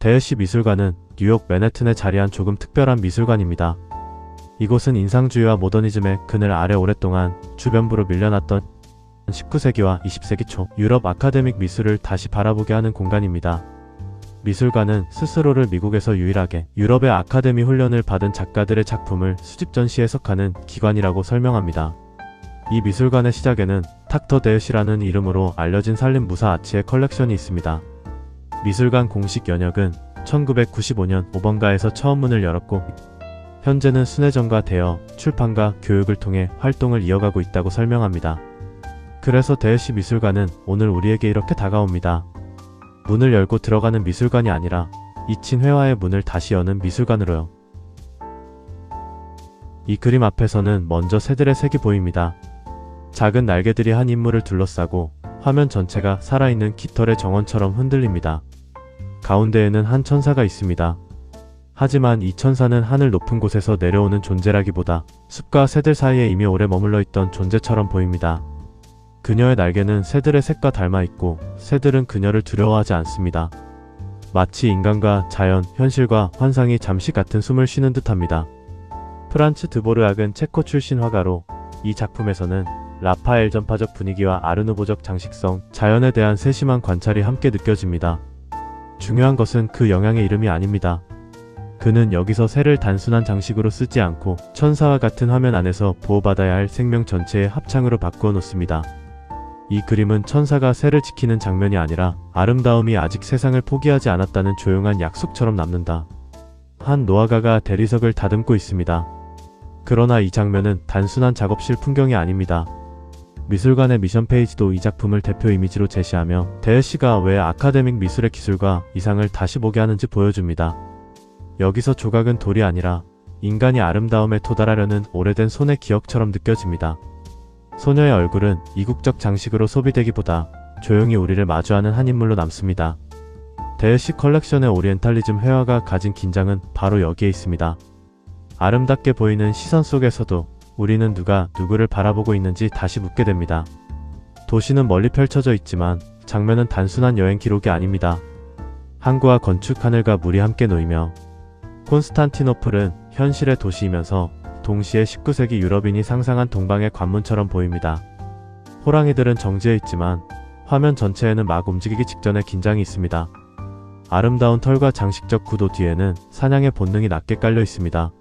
대해시 미술관은 뉴욕 맨해튼에 자리한 조금 특별한 미술관입니다. 이곳은 인상주의와 모더니즘의 그늘 아래 오랫동안 주변부로 밀려났던 19세기와 20세기 초 유럽 아카데믹 미술을 다시 바라보게 하는 공간입니다. 미술관은 스스로를 미국에서 유일하게 유럽의 아카데미 훈련을 받은 작가들의 작품을 수집 전시 해석하는 기관이라고 설명합니다. 이 미술관의 시작에는 탁터 대해시라는 이름으로 알려진 산림 무사 아치의 컬렉션이 있습니다. 미술관 공식 연역은 1995년 5번가에서 처음 문을 열었고 현재는 순회전과 대여, 출판과 교육을 통해 활동을 이어가고 있다고 설명합니다. 그래서 대해시 미술관은 오늘 우리에게 이렇게 다가옵니다. 문을 열고 들어가는 미술관이 아니라 잊힌 회화의 문을 다시 여는 미술관으로요. 이 그림 앞에서는 먼저 새들의 색이 보입니다. 작은 날개들이 한 인물을 둘러싸고 화면 전체가 살아있는 깃털의 정원처럼 흔들립니다. 가운데에는 한 천사가 있습니다. 하지만 이 천사는 하늘 높은 곳에서 내려오는 존재라기보다 숲과 새들 사이에 이미 오래 머물러 있던 존재처럼 보입니다. 그녀의 날개는 새들의 색과 닮아 있고 새들은 그녀를 두려워하지 않습니다. 마치 인간과 자연, 현실과 환상이 잠시 같은 숨을 쉬는 듯합니다. 프란츠 드보르악은 체코 출신 화가로 이 작품에서는 라파엘 전파적 분위기와 아르누보적 장식성, 자연에 대한 세심한 관찰이 함께 느껴집니다. 중요한 것은 그 영향의 이름이 아닙니다. 그는 여기서 새를 단순한 장식으로 쓰지 않고 천사와 같은 화면 안에서 보호받아야 할 생명 전체의 합창으로 바꾸어 놓습니다. 이 그림은 천사가 새를 지키는 장면이 아니라 아름다움이 아직 세상을 포기하지 않았다는 조용한 약속처럼 남는다. 한 노화가가 대리석을 다듬고 있습니다. 그러나 이 장면은 단순한 작업실 풍경이 아닙니다. 미술관의 미션 페이지도 이 작품을 대표 이미지로 제시하며 대해시가 왜 아카데믹 미술의 기술과 이상을 다시 보게 하는지 보여줍니다. 여기서 조각은 돌이 아니라 인간이 아름다움에 도달하려는 오래된 손의 기억처럼 느껴집니다. 소녀의 얼굴은 이국적 장식으로 소비되기보다 조용히 우리를 마주하는 한 인물로 남습니다. 대해시 컬렉션의 오리엔탈리즘 회화가 가진 긴장은 바로 여기에 있습니다. 아름답게 보이는 시선 속에서도 우리는 누가 누구를 바라보고 있는지 다시 묻게 됩니다. 도시는 멀리 펼쳐져 있지만 장면은 단순한 여행 기록이 아닙니다. 항구와 건축, 하늘과 물이 함께 놓이며 콘스탄티노플은 현실의 도시이면서 동시에 19세기 유럽인이 상상한 동방의 관문처럼 보입니다. 호랑이들은 정지해 있지만 화면 전체에는 막 움직이기 직전에 긴장이 있습니다. 아름다운 털과 장식적 구도 뒤에는 사냥의 본능이 낮게 깔려 있습니다.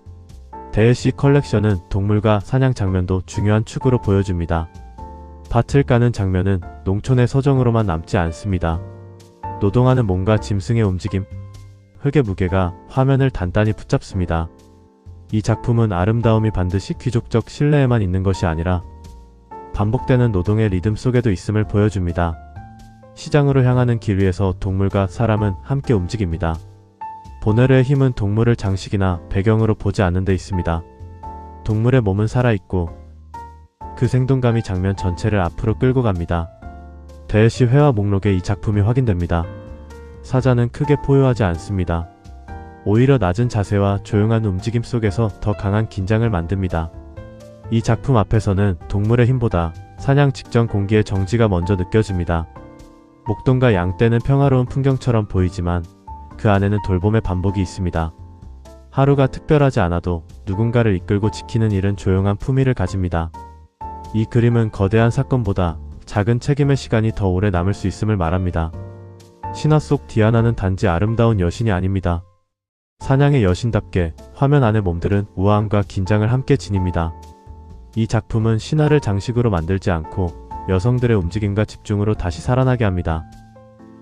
대해시 컬렉션은 동물과 사냥 장면도 중요한 축으로 보여줍니다. 밭을 까는 장면은 농촌의 서정으로만 남지 않습니다. 노동하는 몸과 짐승의 움직임, 흙의 무게가 화면을 단단히 붙잡습니다. 이 작품은 아름다움이 반드시 귀족적 신뢰에만 있는 것이 아니라 반복되는 노동의 리듬 속에도 있음을 보여줍니다. 시장으로 향하는 길 위에서 동물과 사람은 함께 움직입니다. 보네르의 힘은 동물을 장식이나 배경으로 보지 않는 데 있습니다. 동물의 몸은 살아있고 그 생동감이 장면 전체를 앞으로 끌고 갑니다. 대해시 회화 목록에 이 작품이 확인됩니다. 사자는 크게 포효하지 않습니다. 오히려 낮은 자세와 조용한 움직임 속에서 더 강한 긴장을 만듭니다. 이 작품 앞에서는 동물의 힘보다 사냥 직전 공기의 정지가 먼저 느껴집니다. 목동과 양떼는 평화로운 풍경처럼 보이지만 그 안에는 돌봄의 반복이 있습니다. 하루가 특별하지 않아도 누군가를 이끌고 지키는 일은 조용한 품위를 가집니다. 이 그림은 거대한 사건보다 작은 책임의 시간이 더 오래 남을 수 있음을 말합니다. 신화 속 디아나는 단지 아름다운 여신이 아닙니다. 사냥의 여신답게 화면 안의 몸들은 우아함과 긴장을 함께 지닙니다. 이 작품은 신화를 장식으로 만들지 않고 여성들의 움직임과 집중으로 다시 살아나게 합니다.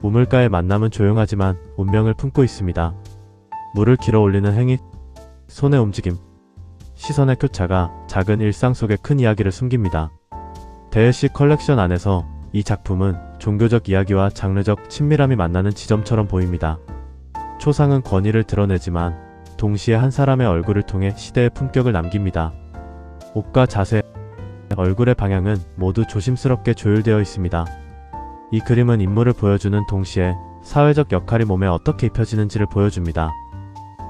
우물가의 만남은 조용하지만 운명을 품고 있습니다. 물을 길어 올리는 행위, 손의 움직임, 시선의 교차가 작은 일상 속에 큰 이야기를 숨깁니다. 대해시 컬렉션 안에서 이 작품은 종교적 이야기와 장르적 친밀함이 만나는 지점처럼 보입니다. 초상은 권위를 드러내지만 동시에 한 사람의 얼굴을 통해 시대의 품격을 남깁니다. 옷과 자세, 얼굴의 방향은 모두 조심스럽게 조율되어 있습니다. 이 그림은 인물을 보여주는 동시에 사회적 역할이 몸에 어떻게 입혀지는지를 보여줍니다.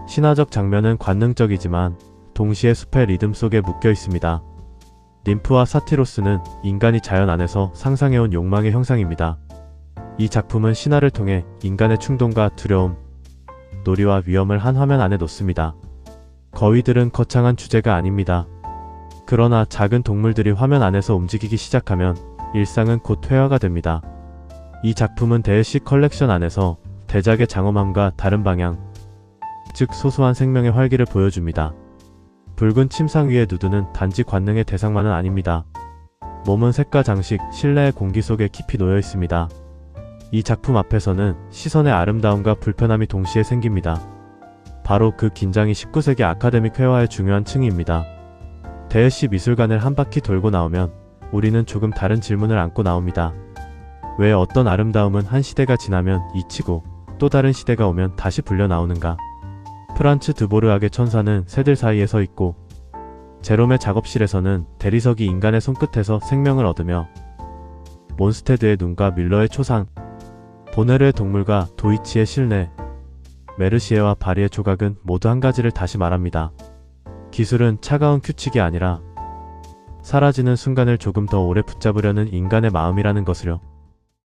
신화적 장면은 관능적이지만 동시에 숲의 리듬 속에 묶여 있습니다. 림프와 사티로스는 인간이 자연 안에서 상상해온 욕망의 형상입니다. 이 작품은 신화를 통해 인간의 충동과 두려움, 놀이와 위험을 한 화면 안에 놓습니다. 거위들은 거창한 주제가 아닙니다. 그러나 작은 동물들이 화면 안에서 움직이기 시작하면 일상은 곧 회화가 됩니다. 이 작품은 대시 컬렉션 안에서 대작의 장엄함과 다른 방향, 즉 소소한 생명의 활기를 보여줍니다. 붉은 침상 위의 누드는 단지 관능의 대상만은 아닙니다. 몸은 색과 장식, 실내의 공기 속에 깊이 놓여 있습니다. 이 작품 앞에서는 시선의 아름다움과 불편함이 동시에 생깁니다. 바로 그 긴장이 19세기 아카데믹 회화의 중요한 층위입니다. 대시 미술관을 한 바퀴 돌고 나오면 우리는 조금 다른 질문을 안고 나옵니다. 왜 어떤 아름다움은 한 시대가 지나면 잊히고 또 다른 시대가 오면 다시 불려 나오는가? 프란츠 드보르악의 천사는 새들 사이에 서 있고, 제롬의 작업실에서는 대리석이 인간의 손끝에서 생명을 얻으며, 몬스테드의 눈과 밀러의 초상, 보네르의 동물과 도이치의 실내, 메르시에와 바리의 조각은 모두 한 가지를 다시 말합니다. 기술은 차가운 규칙이 아니라 사라지는 순간을 조금 더 오래 붙잡으려는 인간의 마음이라는 것을요.